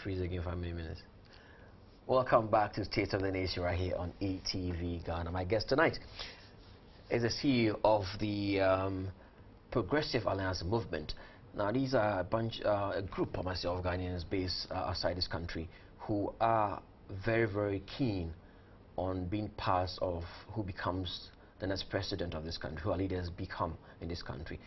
freeze again for many minutes. Welcome back to State of the Nation right here on ETV Ghana. My guest tonight is the CEO of the Progressive Alliance Movement. Now, these are a group of myself Ghanaians based outside this country who are very, very keen on being part of who becomes the next president of this country, who our leaders become in this country.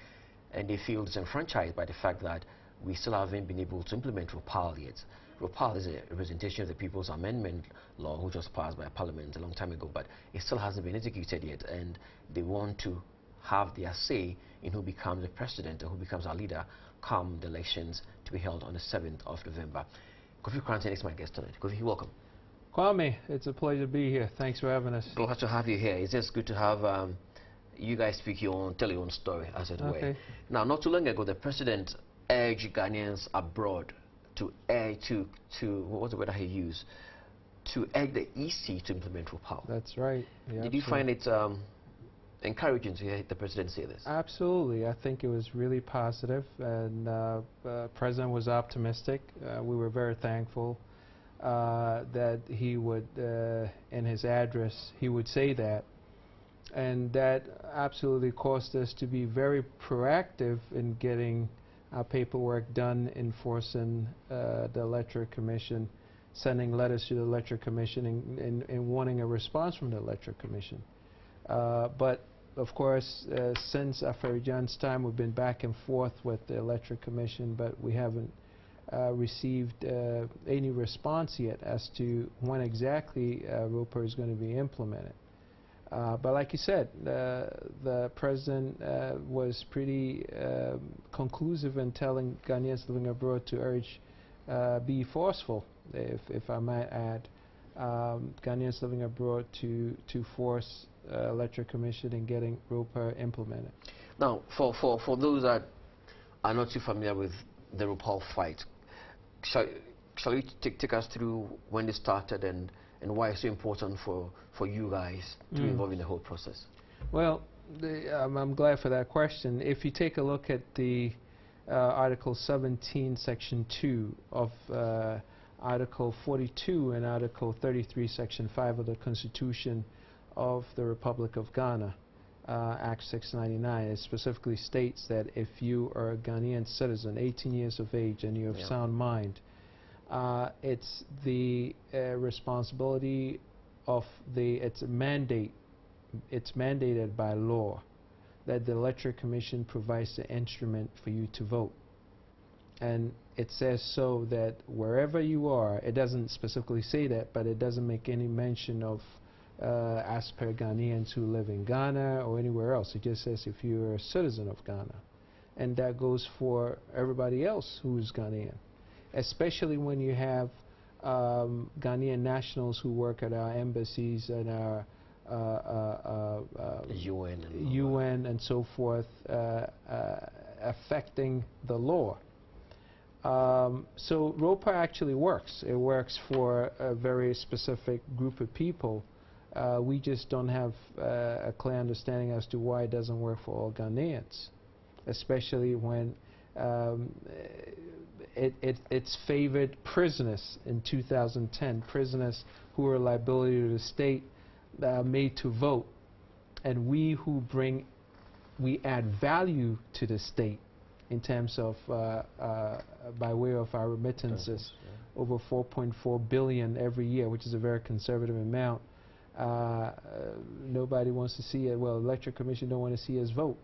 And they feel disenfranchised by the fact that we still haven't been able to implement ROPAL yet. ROPAL is a representation of the People's Amendment Law, which was passed by Parliament a long time ago, but it still hasn't been executed yet, and they want to have their say in who becomes the president and who becomes our leader come the elections to be held on the 7th of November. Kofi Koranteng is my guest tonight. Kofi, welcome. Kwame, it's a pleasure to be here. Thanks for having us. Glad to have you here. It's just good to have you guys tell your own story, as it were. Now, not too long ago, the president urged Ghanaians abroad to what's the word that he used? To urge the EC to implement ROPAL. That's right. Yeah, Did you find it encouraging to hear the president say this? Absolutely. I think it was really positive, and the president was optimistic. We were very thankful that he would, in his address, he would say that. And that absolutely caused us to be very proactive in getting our paperwork done, enforcing the Electoral Commission, sending letters to the Electoral Commission and wanting a response from the Electoral Commission. But of course, since Kwame Djan's time, we've been back and forth with the Electoral Commission, but we haven't received any response yet as to when exactly ROPAL is going to be implemented. But like you said, the president was pretty conclusive in telling Ghanaians living abroad to urge, be forceful, if I might add, Ghanaians living abroad to force Electoral Commission in getting ROPAL implemented. Now, for those that are not too familiar with the ROPAL fight, shall you take us through when it started and why it's so important for you guys to be involved in the whole process? Well, I'm glad for that question. If you take a look at the Article 17, Section 2 of Article 42 and Article 33, Section 5 of the Constitution of the Republic of Ghana, Act 699, it specifically states that if you are a Ghanaian citizen, 18 years of age, and you have sound mind, it's the responsibility of it's mandated by law that the Electoral Commission provides the instrument for you to vote. And it says so that wherever you are, it doesn't specifically say that, but it doesn't make any mention of as per Ghanaians who live in Ghana or anywhere else. It just says if you're a citizen of Ghana. And that goes for everybody else who is Ghanaian, especially when you have Ghanaian nationals who work at our embassies and our UN and so forth, affecting the law. So ROPAL actually works. It works for a very specific group of people. We just don't have a clear understanding as to why it doesn't work for all Ghanaians, especially when it's favored prisoners in 2010, prisoners who are a liability to the state made to vote, and we add value to the state in terms of by way of our remittances, over 4.4 billion every year, which is a very conservative amount. Nobody wants to see it. Well, Electoral Commission don't want to see us vote.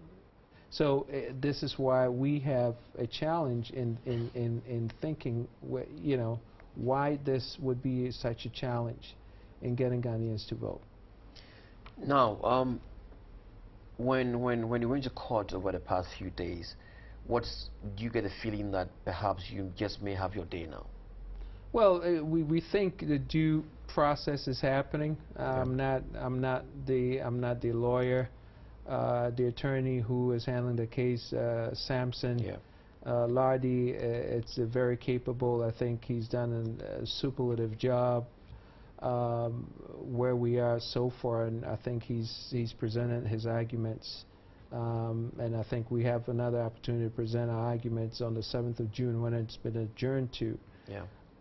So this is why we have a challenge in thinking, you know, why this would be such a challenge in getting Ghanaians to vote. Now, when you went to court over the past few days, do you get a feeling that perhaps you just may have your day now? Well, we think the due process is happening. I'm not the lawyer. The attorney who is handling the case, Samson Lardy, it's very capable. I think he's done a superlative job where we are so far, and I think he's presented his arguments. And I think we have another opportunity to present our arguments on the 7th of June when it's been adjourned to.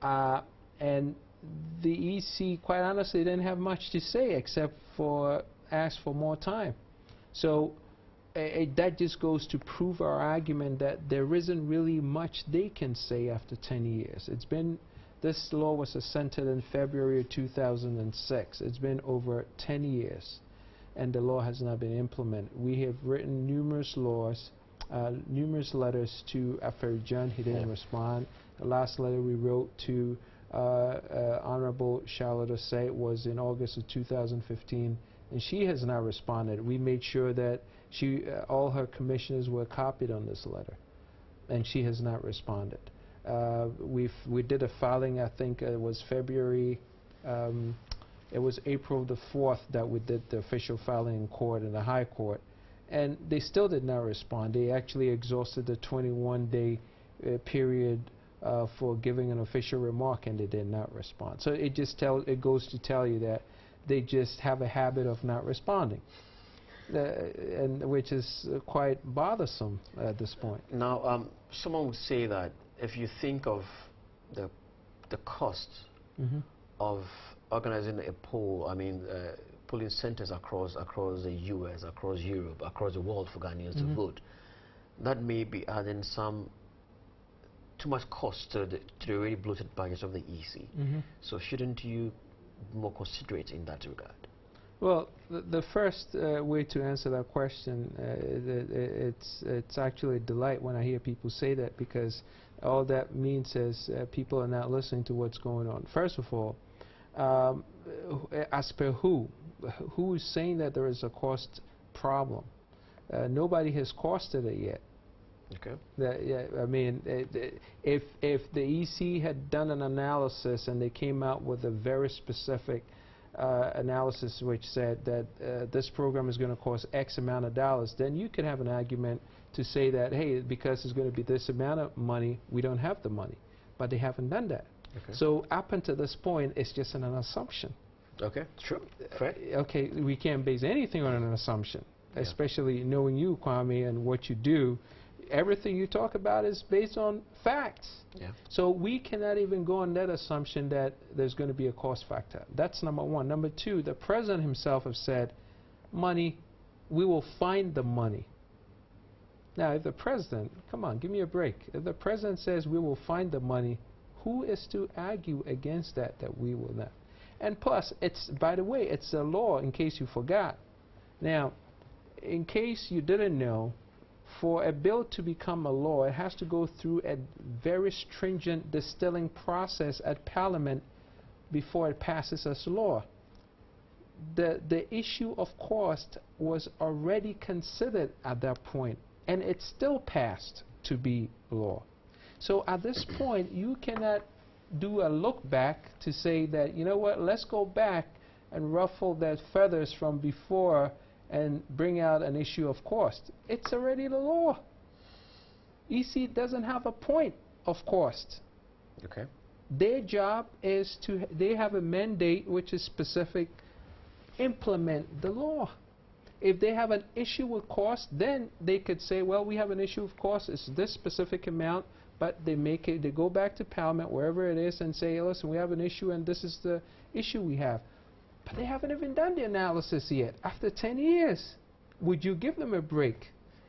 And the EC, quite honestly, didn't have much to say except for ask for more time. So that just goes to prove our argument that there isn't really much they can say after 10 years. It's been, this law was assented in February of 2006. It's been over 10 years, and the law has not been implemented. We have written numerous laws, numerous letters to Kwame Djan. He didn't respond. The last letter we wrote to Honorable Charlotte Osei was in August of 2015, and she has not responded. We made sure that all her commissioners were copied on this letter, and she has not responded. We did a filing, I think it was February, it was April the 4th that we did the official filing in court, in the High Court, and they still did not respond. They actually exhausted the 21-day period for giving an official remark, and they did not respond. So it just goes to tell you that they just have a habit of not responding, and which is quite bothersome at this point. Now, someone would say that if you think of the cost of organizing a poll, I mean, polling centers across the U.S., across Europe, across the world for Ghanaians to vote, that may be adding too much cost to the already bloated budget of the EC. So shouldn't you be more considerate in that regard? Well, the first way to answer that question, it's actually a delight when I hear people say that, because all that means is people are not listening to what's going on. First of all, as per who is saying that there is a cost problem? Nobody has costed it yet. Okay. I mean, if the EC had done an analysis and they came out with a very specific analysis which said that this program is going to cost X amount of dollars, then you could have an argument to say that, hey, because it's going to be this amount of money, we don't have the money. But they haven't done that. Okay. So up until this point, it's just an assumption. Okay, true. Fair. Okay, we can't base anything on an assumption, especially knowing you, Kwame, and what you do. Everything you talk about is based on facts. Yeah. So we cannot even go on that assumption that there's going to be a cost factor. That's number one. Number two, the president himself has said, money, we will find the money. Now, if the president, come on, give me a break. If the president says we will find the money, who is to argue against that we will not? And plus, it's, by the way, it's a law, in case you forgot. Now, in case you didn't know, for a bill to become a law, it has to go through a very stringent distilling process at Parliament before it passes as law. The issue of cost was already considered at that point, and it still passed to be law. So at this point, you cannot do a look back to say that, you know what, let's go back and ruffle that feathers from before and bring out an issue of cost. It's already the law. EC doesn't have a point of cost. Okay. Their job is to, they have a mandate which is specific, implement the law. If they have an issue with cost, then they could say, well, we have an issue of cost, it's this specific amount, but they make it, they go back to Parliament, wherever it is, and say, listen, we have an issue and this is the issue we have. But they haven't even done the analysis yet. After 10 years, would you give them a break?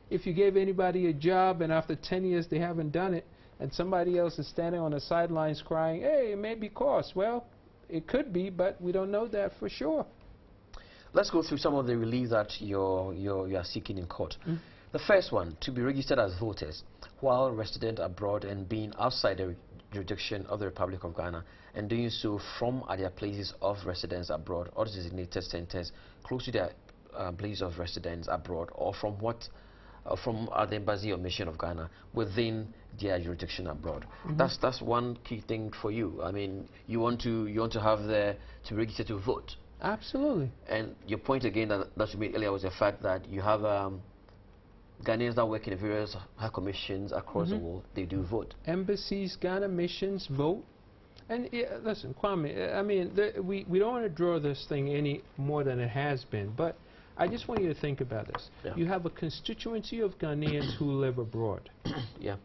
If you gave anybody a job and after 10 years they haven't done it, and somebody else is standing on the sidelines crying, hey, it may be cost. Well, it could be, but we don't know that for sure. Let's go through some of the relief that you are seeking in court. The first one, to be registered as voters while resident abroad and being outside the jurisdiction of the Republic of Ghana, and doing so from their places of residence abroad or designated centers close to their place of residence abroad, or from the embassy or mission of Ghana within their jurisdiction abroad. That's one key thing for you. I mean, you want to have to register to vote. Absolutely. And your point again that you made earlier was the fact that you have Ghanaians that work in various high commissions across the world. They do vote. Embassies, Ghana missions vote. And listen, Kwame, I mean, we don't want to draw this thing any more than it has been, but I just want you to think about this. Yeah. You have a constituency of Ghanaians who live abroad. Yeah.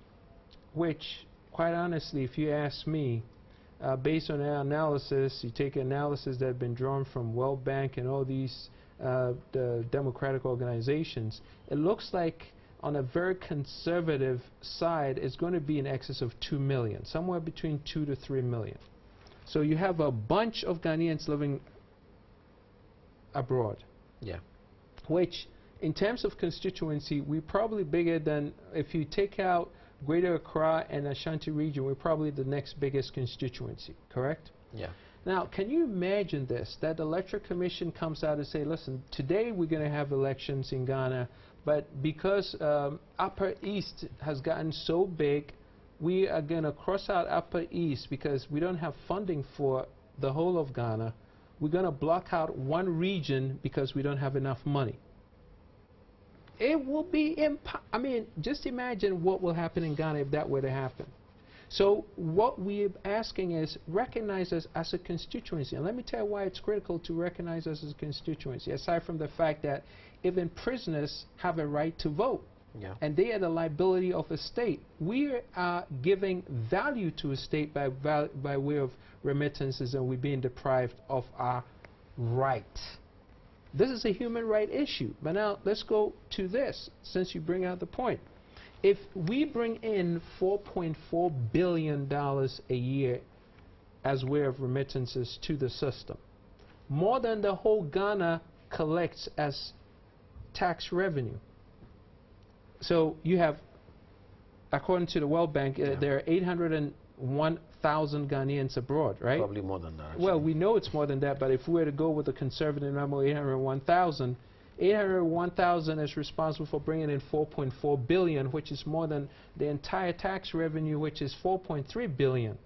Which, quite honestly, if you ask me, based on our analysis, you take analysis that have been drawn from World Bank and all these the democratic organizations, it looks like on a very conservative side, it's going to be in excess of 2 million, somewhere between 2 to 3 million. So you have a bunch of Ghanaians living abroad. Yeah. Which, in terms of constituency, we're probably bigger than, if you take out Greater Accra and Ashanti region, we're probably the next biggest constituency, correct? Yeah. Now, can you imagine this, that the Electoral Commission comes out and say, listen, today we're going to have elections in Ghana, but because Upper East has gotten so big, we are going to cross out Upper East because we don't have funding for the whole of Ghana. We're going to block out one region because we don't have enough money. It will be I mean, just imagine what will happen in Ghana if that were to happen. So what we're asking is recognize us as a constituency. And let me tell you why it's critical to recognize us as a constituency, aside from the fact that even prisoners have a right to vote. Yeah. And they are the liability of a state. We are giving value to a state by way of remittances, and we're being deprived of our right. This is a human right issue. But now let's go to this, since you bring out the point. If we bring in $4.4 billion a year as way of remittances to the system, more than the whole Ghana collects as tax revenue. So you have, according to the World Bank, there are 801,000 Ghanaians abroad, right? Probably more than that, actually. Well, we know it's more than that, but if we were to go with a conservative number, 801,000, 801,000 is responsible for bringing in 4.4 billion, which is more than the entire tax revenue, which is 4.3 billion.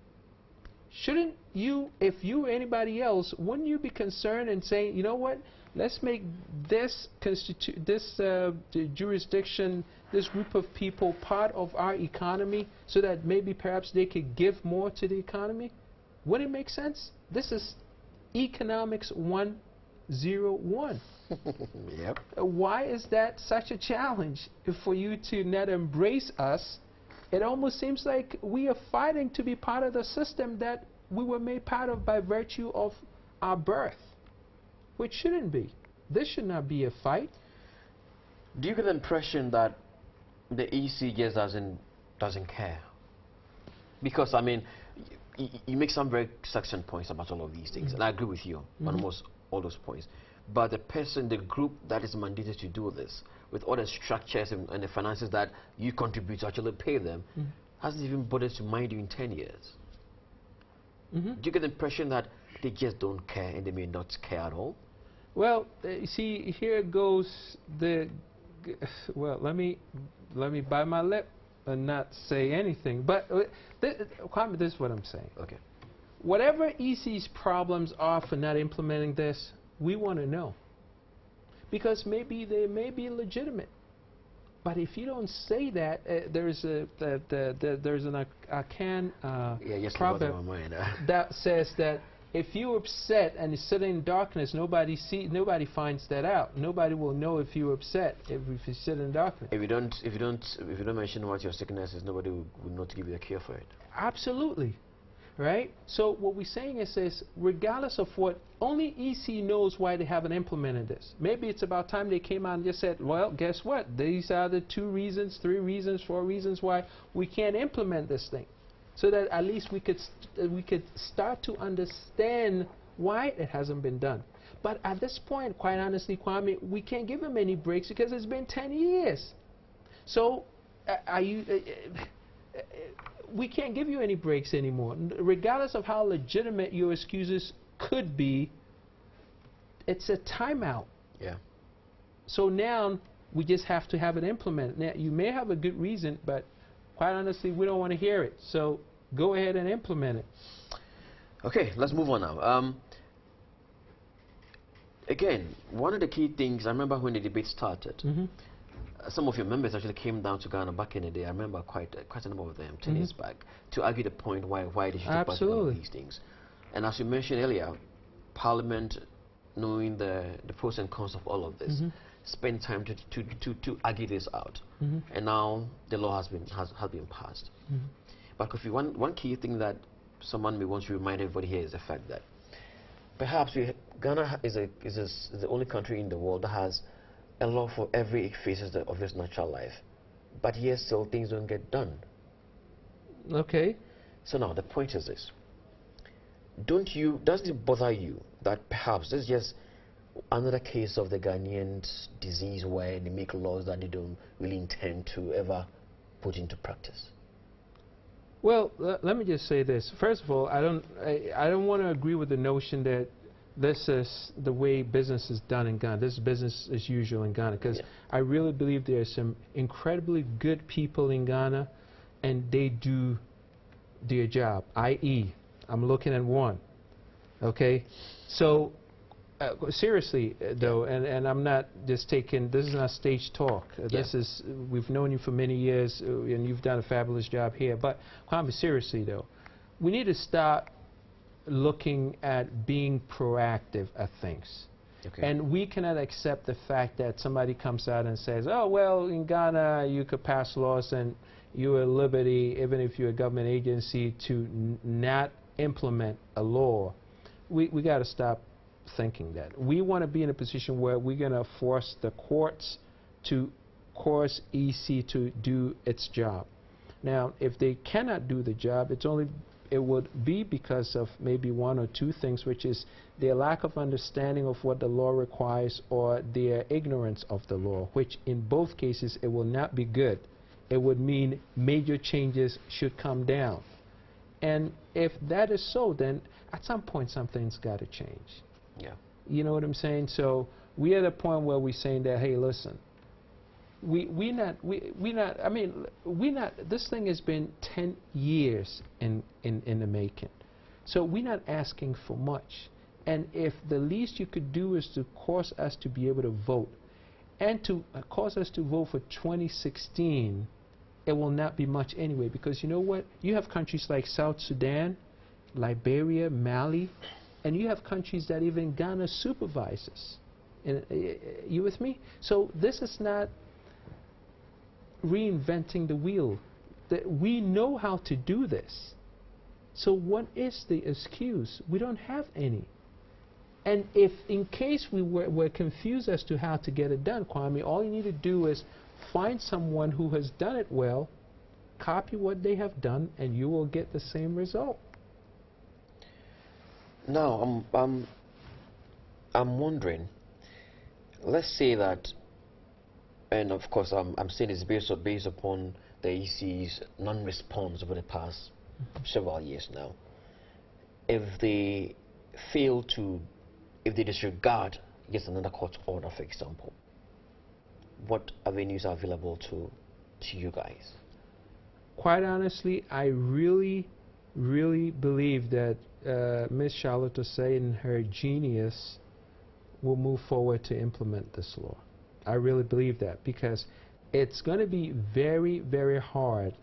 Shouldn't you, if you or anybody else, wouldn't you be concerned and saying, you know what, let's make this jurisdiction, this group of people part of our economy so that maybe perhaps they could give more to the economy? Wouldn't it make sense? This is economics 101. Yep. Why is that such a challenge for you to not embrace us? It almost seems like we are fighting to be part of the system that we were made part of by virtue of our birth, which shouldn't be. This should not be a fight. Do you get the impression that the EC just doesn't care? Because, I mean, you make some very succinct points about all of these things, and I agree with you on almost all those points. But the person, the group that is mandated to do this, with all the structures and the finances that you contribute to actually pay them, hasn't even bothered to mind you in 10 years. Do you get the impression that they just don't care and they may not care at all? Well, see, here goes the... Well, let me bite my lip and not say anything. But Kwame, this is what I'm saying. Okay. Whatever EC's problems are for not implementing this, we want to know. Because maybe they may be legitimate. But if you don't say that, there's an Akan proverb that says that if you're upset and you sit in darkness, nobody finds that out. Nobody will know if you're upset if you sit in darkness. If you don't mention what your sickness is, nobody will know to give you a cure for it. Absolutely. Right? So what we're saying is regardless of what, only EC knows why they haven't implemented this. Maybe it's about time they came out and just said, well, guess what? These are the 2 reasons, 3 reasons, 4 reasons why we can't implement this thing. So that at least we could start to understand why it hasn't been done. But at this point, quite honestly, Kwame, we can't give them any breaks because it's been 10 years. So we can't give you any breaks anymore. Regardless of how legitimate your excuses could be, it's a timeout. Yeah. So now we just have to have it implemented. Now, you may have a good reason, but quite honestly, we don't want to hear it. So go ahead and implement it. Okay, let's move on now. Again, one of the key things, I remember when the debate started, some of your members actually came down to Ghana back in the day. I remember quite a number of them 10 years back to argue the point why they should pass all of these things. And as you mentioned earlier, Parliament, knowing the pros and cons of all of this, spent time to argue this out. And now the law has been passed. But Kofi, one key thing that someone may want to remind everybody here is the fact that perhaps Ghana is the only country in the world that has a law for every phases of its natural life, but yet still things don't get done. Okay. So now the point is this: does it bother you that perhaps this is just another case of the Ghanaian disease where they make laws that they don't really intend to ever put into practice? Well, let me just say this. First of all, I don't want to agree with the notion that this is the way business is done in Ghana. This is business as usual in Ghana, because I really believe there are some incredibly good people in Ghana, and they do their job. I.e., I'm looking at one. Okay, so seriously though, and I'm not just taking. This is not stage talk. This is, we've known you for many years, and you've done a fabulous job here. But Kwame, seriously though, we need to start looking at being proactive at things. Okay. And we cannot accept the fact that somebody comes out and says, oh, well, in Ghana you could pass laws and you're at liberty, even if you're a government agency, to not implement a law. We got to stop thinking that. We want to be in a position where we're going to force the courts to force EC to do its job. Now, if they cannot do the job, it would be because of maybe one or two things, which is their lack of understanding of what the law requires or their ignorance of the law, which in both cases it will not be good. It would mean major changes should come down. And if that is so, then at some point something's got to change. Yeah. You know what I'm saying? So we're at a point where we're saying that, hey, listen, this thing has been 10 years in the making. So we're not asking for much. And if the least you could do is to cause us to be able to vote, and to cause us to vote for 2016, it will not be much anyway, because you know what? You have countries like South Sudan, Liberia, Mali, and you have countries that even Ghana supervises. And, you with me? So this is not reinventing the wheel. We know how to do this. So what is the excuse? We don't have any. And if in case we're confused as to how to get it done, Kwame, all you need to do is find someone who has done it well, copy what they have done, and you will get the same result. Now, I'm wondering, let's say that, and of course I'm saying it's based upon the EC's non-response over the past several years now. If they fail to, if they disregard just another court order, for example, what avenues are available to you guys? Quite honestly, I really believe that Ms. Charlotte Osei and her genius will move forward to implement this law. I really believe that, because it's going to be very, very hard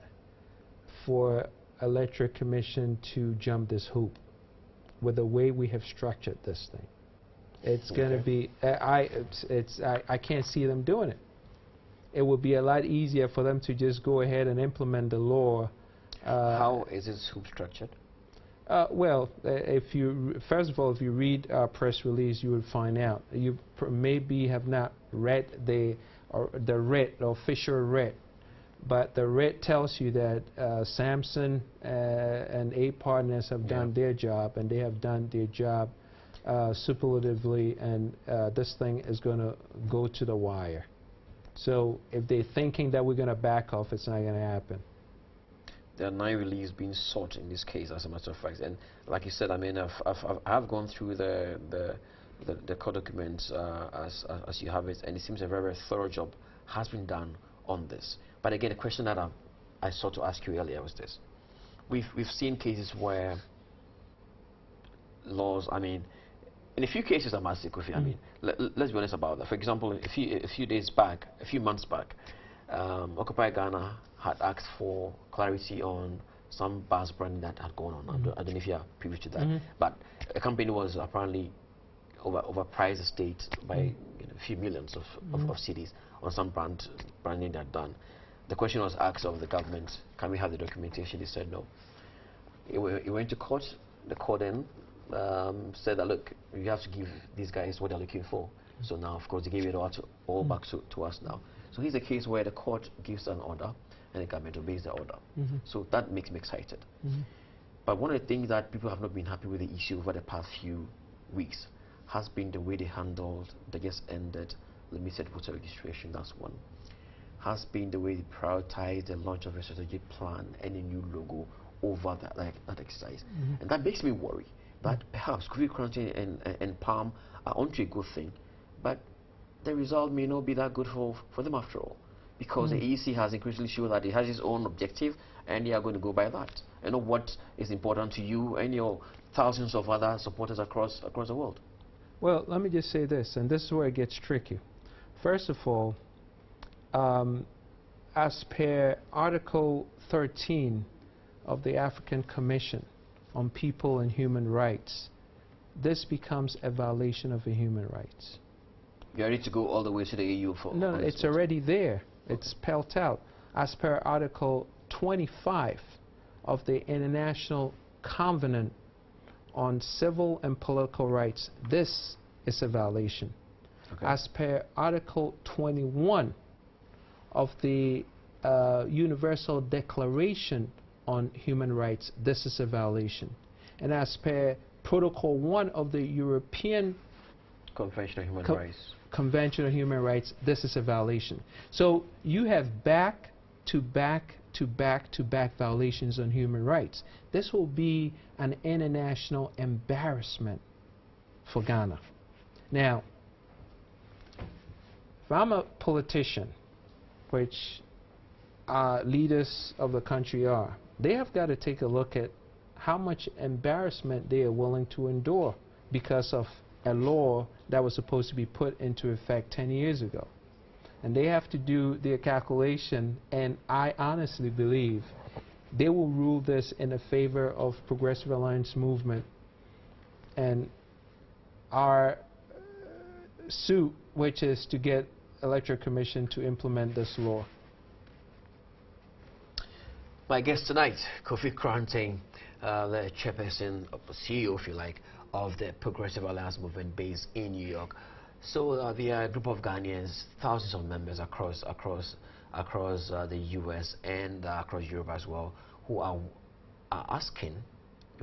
for Electoral Commission to jump this hoop with the way we have structured this thing. It's going to be, I can't see them doing it. It would be a lot easier for them to just go ahead and implement the law. How is this hoop structured? Well, first of all, if you read our press release, you would find out. You maybe have not read the official writ, but the writ tells you that Samson and 8 partners have done their job, and they have done their job superlatively, and this thing is going to go to the wire. So if they're thinking that we're going to back off, it's not going to happen. There are 9 reliefs being sought in this case, as a matter of fact. And like you said, I mean, I've gone through the court documents as you have it, and it seems a very, very thorough job has been done on this. But again, the question that I sought to ask you earlier was this: we've seen cases where laws, I mean, in a few cases, I must say, Kofi, I mean, let's be honest about that. For example, a few months back, Occupy Ghana had asked for clarity on some bus branding that had gone on. I don't know if you are privy to that, but a company was apparently overpriced the state by a few millions of cedis on some branding that done. The question was asked of the government, can we have the documentation? They said no. It was he went to court. The court then said that, look, you have to give these guys what they're looking for. So now, of course, they gave it all back to us now. So here's a case where the court gives an order and the government obeys the order. So that makes me excited. But one of the things that people have not been happy with the issue over the past few weeks has been the way they handled the just ended limited voter registration. That's one. Has been the way they prioritized the launch of a strategic plan and a new logo over that exercise. And that makes me worry that perhaps Kofi Koranteng and PAM are onto a good thing, but the result may not be that good for them after all, because the EC has increasingly shown that it has its own objective and they are going to go by that. And know what is important to you and your thousands of other supporters across the world. Well, let me just say this, and this is where it gets tricky. First of all, as per Article 13 of the African Commission on People and Human Rights, this becomes a violation of the human rights. You're ready to go all the way to the EU for... No, it's already there. It's spelled out. As per Article 25 of the International Covenant on Civil and Political Rights, this is a violation. Okay. As per Article 21 of the Universal Declaration on Human Rights, this is a violation. And as per Protocol 1 of the European Convention on Human Rights. Convention on Human Rights, this is a violation. So you have back-to-back violations on human rights. This will be an international embarrassment for Ghana. Now, if I'm a politician, which leaders of the country are, they have got to take a look at how much embarrassment they are willing to endure because of a law that was supposed to be put into effect 10 years ago. And they have to do their calculation, and I honestly believe they will rule this in the favor of Progressive Alliance Movement and our suit, which is to get Electoral Commission to implement this law. My guest tonight, Kofi Koranteng, the chairperson, or CEO, if you like, of the Progressive Alliance Movement based in New York. So there are a group of Ghanaians, thousands of members across the US and across Europe as well, who are asking,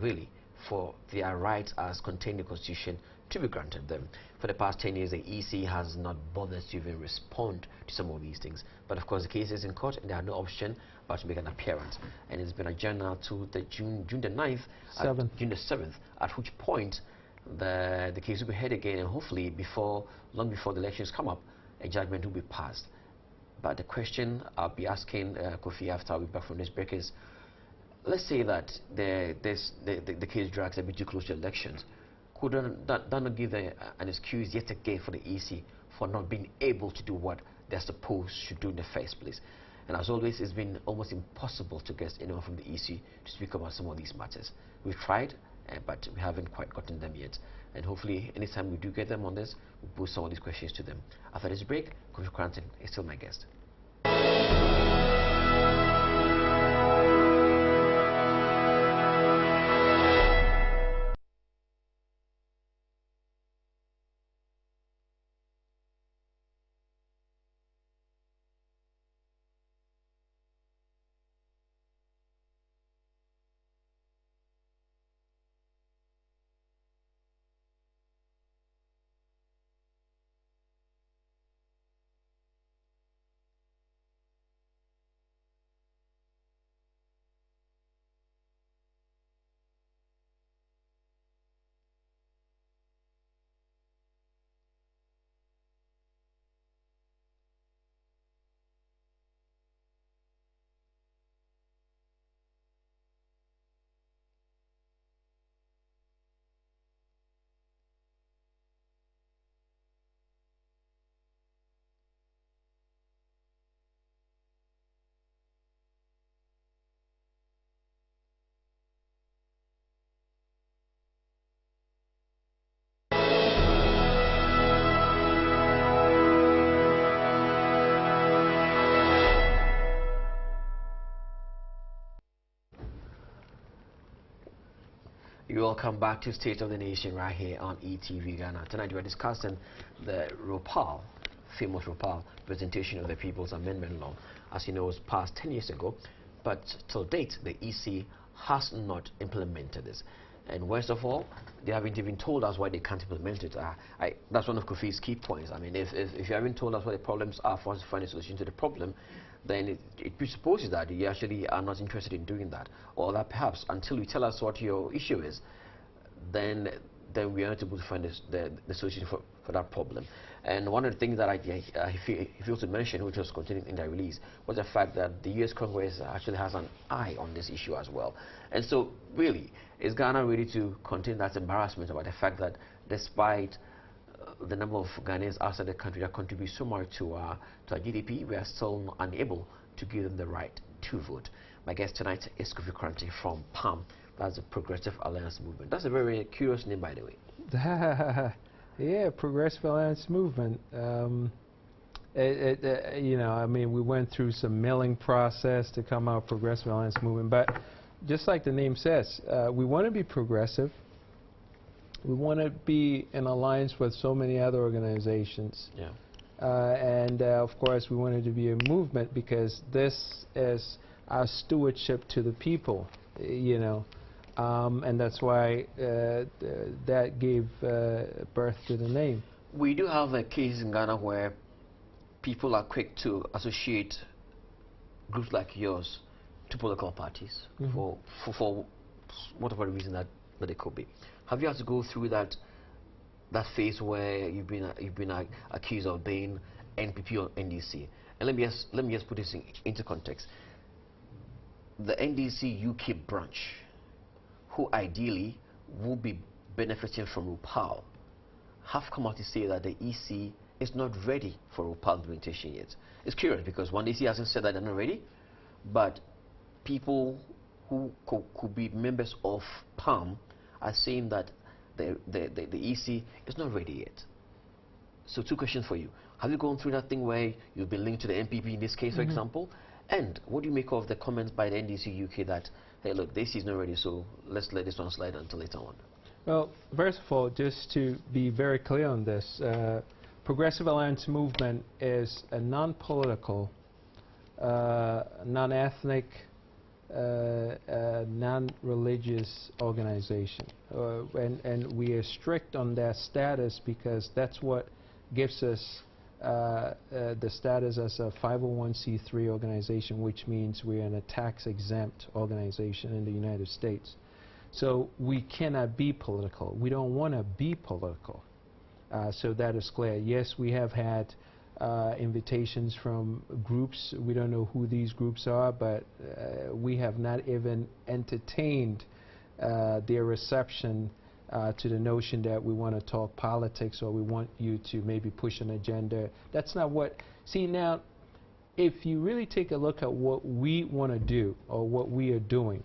really, for their rights as contained in the Constitution to be granted them. For the past 10 years, the EC has not bothered to even respond to some of these things. But of course, the case is in court, and they had no option but to make an appearance. And it's been adjourned now to the June the 9th, June the 7th, at which point the case will be heard again, and hopefully long before the elections come up, a judgment will be passed. But the question I'll be asking Kofi after we're back from this break is, let's say that the case drags a bit too close to elections. Could that not give an excuse yet again for the EC for not being able to do what they're supposed to do in the first place? And as always, it's been almost impossible to get anyone from the EC to speak about some of these matters. We've tried, but we haven't quite gotten them yet. And hopefully, anytime we do get them on this, we'll pose some of these questions to them. After this break, Kofi Koranteng is still my guest. You're welcome back to State of the Nation right here on ETV Ghana. Tonight we're discussing the ROPAL, famous ROPAL, Presentation of the People's Amendment Law. As you know, it was passed 10 years ago, but till date, the EC has not implemented this. And worst of all, they haven't even told us why they can't implement it. That's one of Kofi's key points. I mean, if you haven't told us what the problems are for us to find a solution to the problem, then it presupposes that you actually are not interested in doing that. Or that perhaps until you tell us what your issue is, then we are not able to find the solution for that problem. And one of the things that I failed to mention, which was contained in the release, was the fact that the U.S. Congress actually has an eye on this issue as well. And so, really, is Ghana ready to contain that embarrassment about the fact that despite the number of Ghanaians outside the country that contribute so much to our GDP, we are still unable to give them the right to vote? My guest tonight is Kofi Koranteng from PAM. That's the Progressive Alliance Movement. That's a very curious name, by the way. Yeah, Progressive Alliance Movement. You know, I mean, we went through some milling process to come out Progressive Alliance Movement, but just like the name says, we want to be progressive. We want to be in alliance with so many other organizations. Yeah. Of course, we wanted to be a movement because this is our stewardship to the people, you know. And that's why that gave birth to the name. We do have a case in Ghana where people are quick to associate groups like yours to political parties for whatever reason that it could be. Have you had to go through that phase where you've been accused of being NPP or NDC? And let me just put this into context. The NDC UK branch, who ideally would be benefiting from ROPAL, have come out to say that the EC is not ready for ROPAL implementation yet. It's curious because one, EC hasn't said that they're not ready, but people who could be members of PAM are saying that the EC is not ready yet. So two questions for you. Have you gone through that thing where you've been linked to the MPP in this case, for example? And what do you make of the comments by the NDC UK that, hey, look, this is not ready, so let's let this one slide until later on? Well, first of all, just to be very clear on this, Progressive Alliance Movement is a non-political, non-ethnic, non-religious organization. And we are strict on that status because that's what gives us the status as a 501c3 organization, which means we're in a tax-exempt organization in the United States. So we cannot be political. We don't want to be political. So that is clear. Yes, we have had invitations from groups. We don't know who these groups are, but we have not even entertained their reception to the notion that we want to talk politics or we want you to maybe push an agenda. That's not what... See, now, if you really take a look at what we want to do or what we are doing,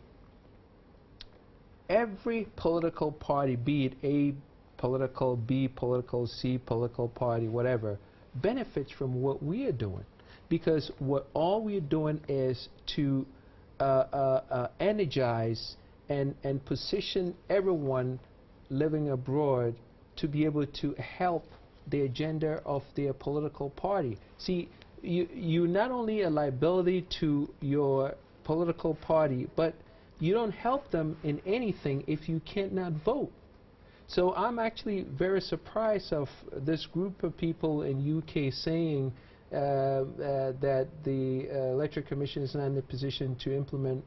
every political party, be it A political, B political, C political party, whatever, benefits from what we are doing. Because all we are doing is to energize and position everyone living abroad to be able to help the agenda of their political party. See, you're not only a liability to your political party, but you don't help them in anything if you cannot vote. So I'm actually very surprised of this group of people in UK saying that the Electoral Commission is not in a position to implement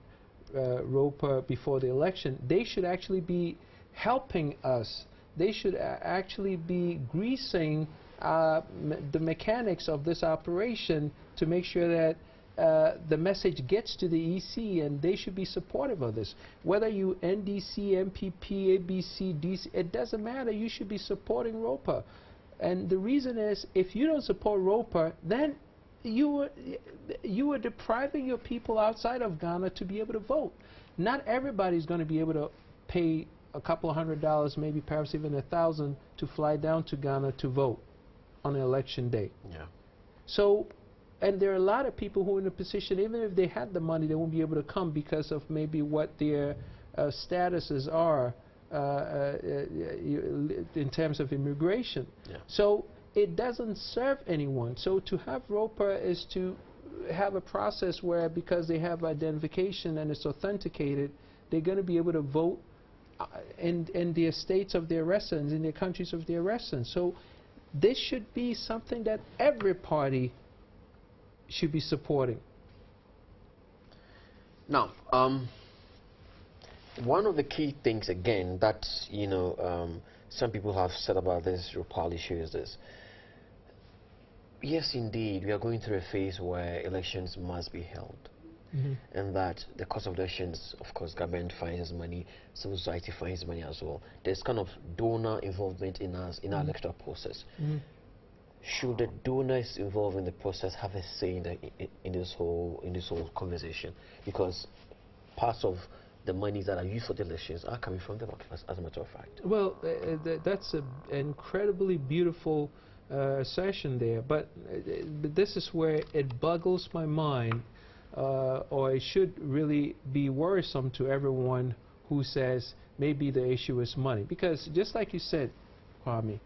ROPA before the election. They should actually be helping us. They should actually be greasing the mechanics of this operation to make sure that the message gets to the EC, and they should be supportive of this. Whether you NDC, MPP, ABC, DC, it doesn't matter. You should be supporting ROPA. And the reason is, if you don't support ROPA, then you are depriving your people outside of Ghana to be able to vote. Not everybody's going to be able to pay a couple of $100, maybe perhaps even $1,000 to fly down to Ghana to vote on election day. Yeah. So, and there are a lot of people who are in a position, even if they had the money, they won't be able to come because of maybe what their statuses are in terms of immigration. Yeah. So it doesn't serve anyone. So to have ROPA is to have a process where, because they have identification and it's authenticated, they're going to be able to vote in their states of their residence, in their countries of their residence. So this should be something that every party should be supporting. Now, one of the key things again that some people have said about this RuPaul issue is this. Yes, indeed, we are going through a phase where elections must be held. And that the cost of elections, of course, government finds money, civil society finds money as well. There's kind of donor involvement in our electoral process. Should the donors involved in the process have a say in this whole conversation? Because parts of the monies that are used for the elections are coming from them, as a matter of fact. Well, that's an incredibly beautiful session there, but this is where it boggles my mind, or it should really be worrisome to everyone who says maybe the issue is money. Because just like you said, Kwame,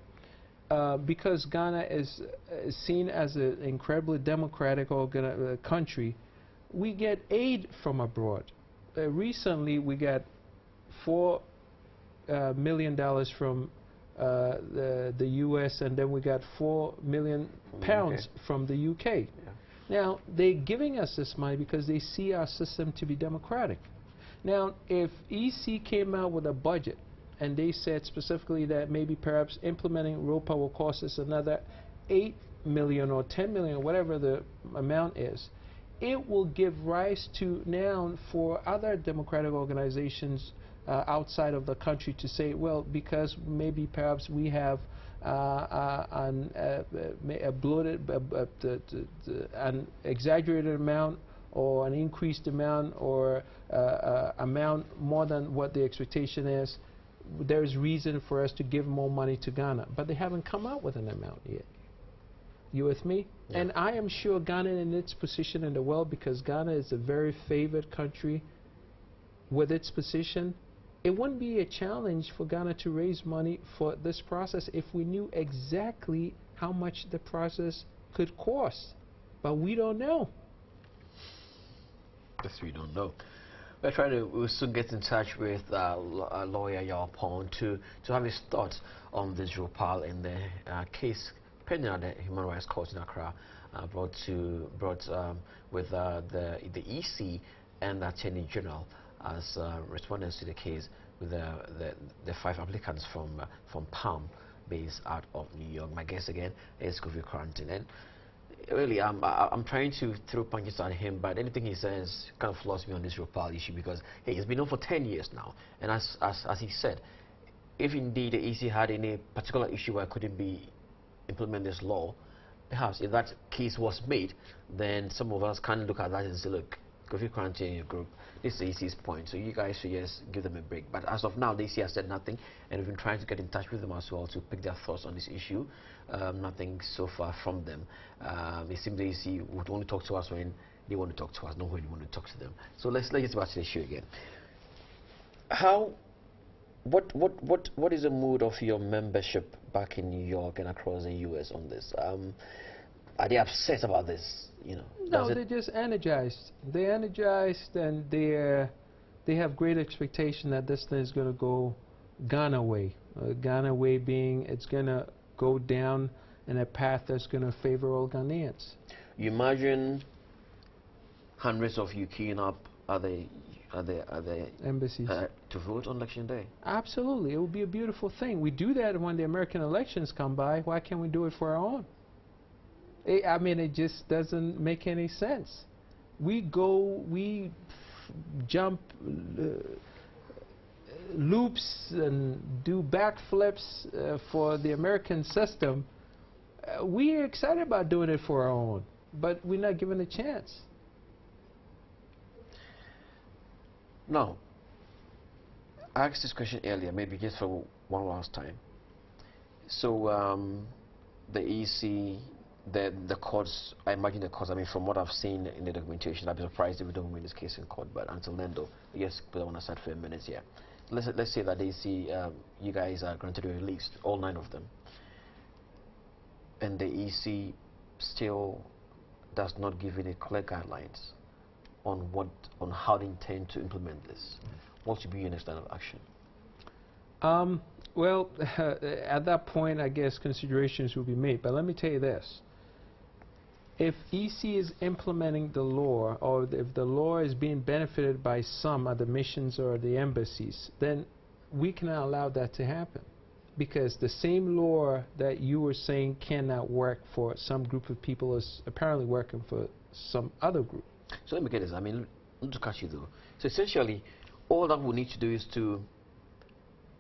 because Ghana is seen as an incredibly democratic country, we get aid from abroad. Recently, we got $4 million from the U.S., and then we got 4 million pounds from the U.K. Yeah. Now, they're giving us this money because they see our system to be democratic. Now, if EC came out with a budget and they said specifically that maybe perhaps implementing ROPA will cost us another 8 million or 10 million, whatever the amount is, it will give rise to now for other democratic organizations outside of the country to say, well, because maybe perhaps we have an exaggerated amount or an increased amount or amount more than what the expectation is, there's reason for us to give more money to Ghana. But they haven't come out with an amount yet. You with me? Yeah. And I am sure Ghana, in its position in the world, because Ghana is a very favored country with its position, it wouldn't be a challenge for Ghana to raise money for this process if we knew exactly how much the process could cost. But we don't know. Yes, we don't know. We'll soon get in touch with lawyer Yao to have his thoughts on this RuPaul and the case pending at the Human Rights Court in Accra, brought with the EC and the Attorney General as respondents to the case, with the 5 applicants from PAM based out of New York. My guest again is Kofi Koranteng, and really I'm trying to throw punches at him, but anything he says kind of floors me on this RuPaul issue, because hey, it's been on for 10 years now, and as he said, if indeed the EC had any particular issue where it couldn't be implement this law, perhaps if that case was made, then some of us can look at that and say, look, Kofi Koranteng in your group, this is EC's point, so you guys should just give them a break. But as of now, the EC has said nothing, and we've been trying to get in touch with them as well to pick their thoughts on this issue. Nothing so far from them. It seems the EC would only talk to us when they want to talk to us, not when we want to talk to them. So let's get back to the issue again. What is the mood of your membership back in New York and across the US on this? Are they upset about this? No, they're just energized. They're energized, and they have great expectation that this thing is going to go Ghana way. Ghana way being it's going to go down in a path that's going to favor all Ghanaians. You imagine hundreds of you queuing up at the embassies to vote on election day? Absolutely. It would be a beautiful thing. We do that when the American elections come by. Why can't we do it for our own? I mean, it just doesn't make any sense. We jump loops and do backflips for the American system. We're excited about doing it for our own, but we're not given a chance. Now, I asked this question earlier, maybe just for one last time. So, the EC, the courts, I imagine the courts, I mean, from what I've seen in the documentation, I'd be surprised if we don't win this case in court, but until then, though, yes, put on aside for a minute here. let's say that they see you guys are granted a release, all 9 of them, and the EC still does not give any clear guidelines on how they intend to implement this. What should be your next line of action? Well, at that point, I guess considerations will be made. But let me tell you this. If EC is implementing the law, or if the law is being benefited by some of the missions or the embassies, then we cannot allow that to happen. Because the same law that you were saying cannot work for some group of people is apparently working for some other group. So let me get this. I mean, not to catch you though. So essentially, all that we need to do is to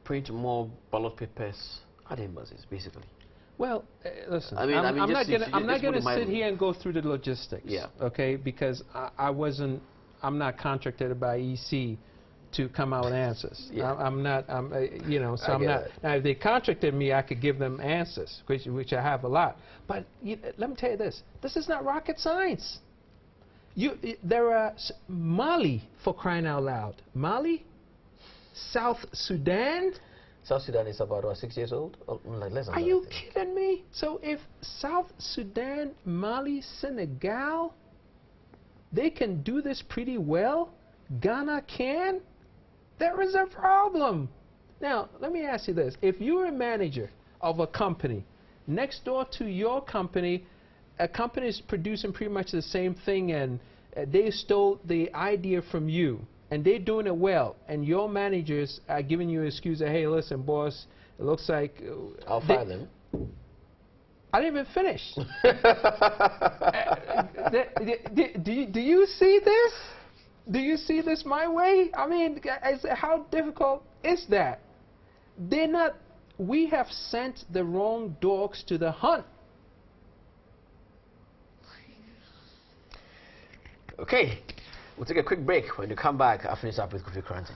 print more ballot papers at the embassies, basically. Well, listen, I mean, I'm not going to sit mildly. here and go through the logistics, Yeah. okay? Because I'm not contracted by EC to come out with answers. Yeah. I'm not, you know, so I'm not. It. Now, if they contracted me, I could give them answers, which I have a lot. But let me tell you this: this is not rocket science. There are Mali, for crying out loud, Mali, South Sudan. South Sudan is about 6 years old? Oh, like less than Are that, you kidding me? So if South Sudan, Mali, Senegal, they can do this pretty well, Ghana can, there is a problem. Now, let me ask you this. If you're a manager of a company, next door to your company, a company is producing pretty much the same thing, and they stole the idea from you, and they're doing it well, and your managers are giving you an excuse that, hey, listen, boss, it looks like... I'll fire them. I didn't even finish. Do you see this? Do you see this my way? I mean, how difficult is that? They're not... We have sent the wrong dogs to the hunt. Okay, we'll take a quick break. When you come back, I'll finish up with Kofi Koranteng.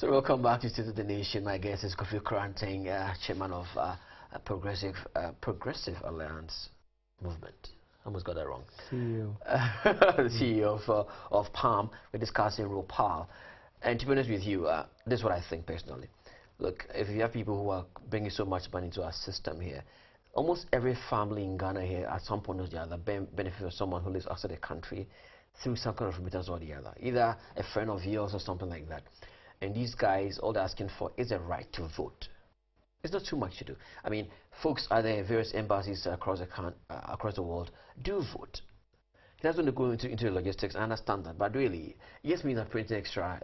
So welcome back to State of the Nation. My guest is Kofi Koranteng, chairman of Progressive Alliance Movement. Almost got that wrong. CEO. The CEO of PAM. We're discussing raw power. And to be honest with you, this is what I think personally. Look, if you have people who are bringing so much money into our system here, almost every family in Ghana here at some point or the other benefits from someone who lives outside the country through some kind of remittance or the other, either a friend of yours or something like that. And these guys, all they're asking for is a right to vote. It's not too much to do. I mean, folks at the various embassies across the world do vote. He doesn't want to go into the logistics. I understand that, but really, it just means that printing extra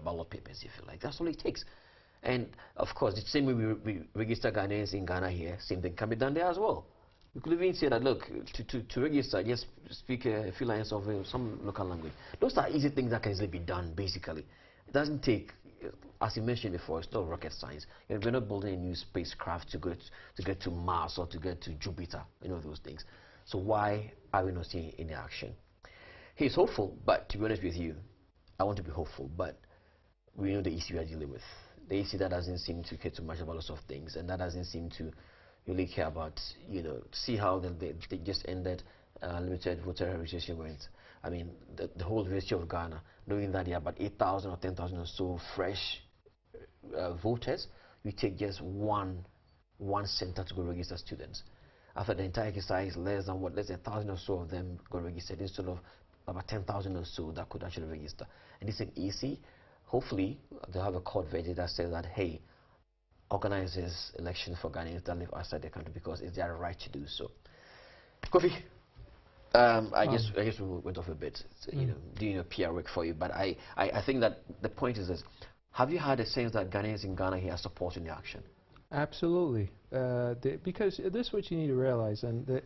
ballot papers, if you like. That's all it takes. And of course, the same way we register Ghanaians in Ghana here, same thing can be done there as well. We could even say that, look, to register, just speak a few lines of some local language. Those are easy things that can easily be done, basically. It doesn't take, as you mentioned before, it's not rocket science. We're not building a new spacecraft to get to Mars or to get to Jupiter, those things. So why are we not seeing any action? He's hopeful, but to be honest with you, I want to be hopeful, but we know the issue we are dealing with. The issue that doesn't seem to care too much about lots of things, and that doesn't seem to really care about, see how they just ended limited voter registration rates. I mean, the whole history of Ghana, knowing that there are about 8,000 or 10,000 or so fresh voters, you take just one center to go register students. After the entire exercise, less than 1,000 or so of them got registered instead of about 10,000 or so that could actually register. And this is easy. Hopefully, they'll have a court verdict that says that, hey, organize this election for Ghanaians that live outside the country because it's their right to do so. Kofi, I guess we went off a bit, doing a PR work for you, but I think that the point is this: have you had a sense that Ghanaians in Ghana here are supporting the action? Absolutely, because this is what you need to realize, and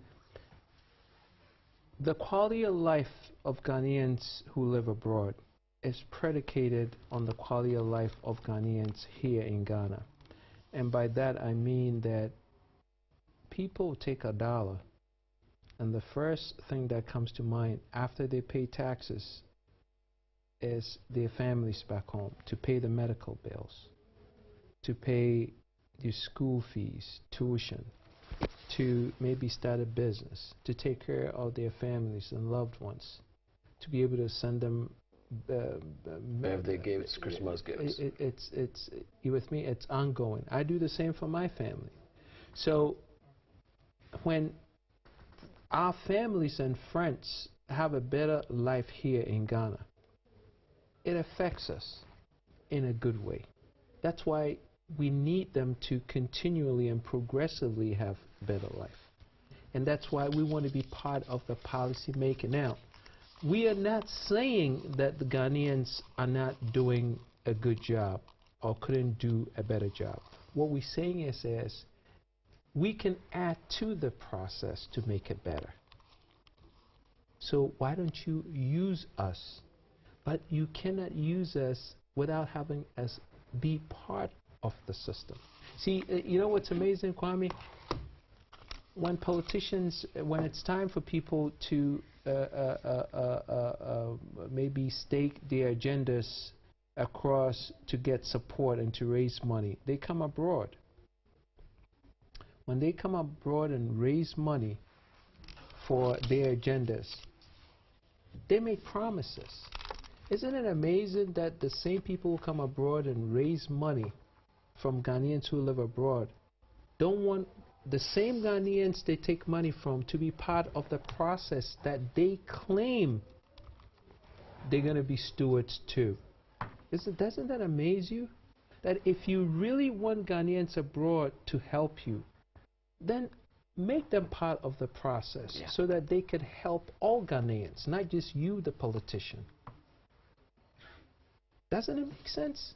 the quality of life of Ghanaians who live abroad is predicated on the quality of life of Ghanaians here in Ghana. And by that I mean that people take $1 and the first thing that comes to mind after they pay taxes is their families back home, to pay the medical bills, to pay the school fees, tuition, to maybe start a business, to take care of their families and loved ones, to be able to send them birthday gifts, Christmas gifts. You with me? It's ongoing. I do the same for my family. So when our families and friends have a better life here in Ghana, it affects us in a good way. That's why we need them to continually and progressively have better life. And that's why we want to be part of the policy making. Now, we are not saying that the Ghanaians are not doing a good job or couldn't do a better job. What we're saying is we can add to the process to make it better. So why don't you use us? But you cannot use us without having us be part of the system. See, you know what's amazing, Kwame? When politicians, when it's time for people to maybe stake their agendas across to get support and to raise money, they come abroad. When they come abroad and raise money for their agendas, they make promises. Isn't it amazing that the same people who come abroad and raise money from Ghanaians who live abroad don't want the same Ghanaians they take money from to be part of the process that they claim they're going to be stewards to? Doesn't that amaze you? That if you really want Ghanaians abroad to help you, then make them part of the process so that they can help all Ghanaians, not just you, the politician. Doesn't it make sense?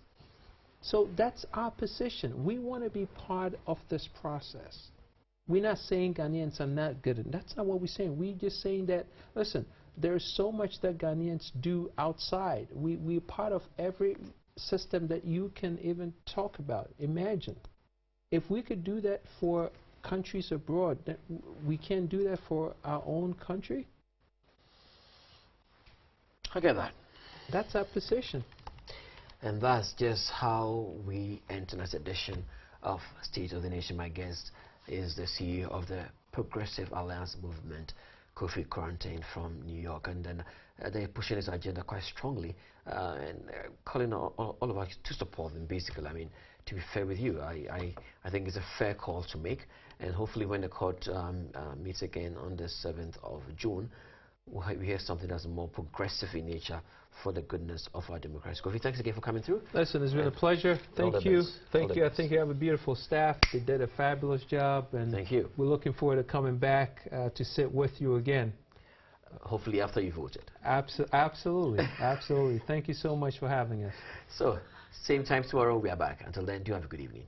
So that's our position. We want to be part of this process. We're not saying Ghanaians are not good. That's not what we're saying. We're just saying that, listen, there's so much that Ghanaians do outside. We're part of every system that you can even talk about. Imagine. If we could do that for countries abroad, then we can't do that for our own country? I get that. That's our position. And that's just how we enter this edition of State of the Nation. My guest is the CEO of the Progressive Alliance Movement, Kofi Koranteng from New York. And then they're pushing this agenda quite strongly and calling all of us to support them, basically. I mean, to be fair with you, I think it's a fair call to make. And hopefully when the court meets again on the 7th of June, we hear something that's more progressive in nature for the goodness of our democracy. Kofi, thanks again for coming through. Listen, it's been a pleasure. Thank you. Thank you. I think you have a beautiful staff. They did a fabulous job. And thank you. We're looking forward to coming back to sit with you again. Hopefully after you voted. Absolutely. Absolutely. Thank you so much for having us. So, same time tomorrow, we are back. Until then, do have a good evening.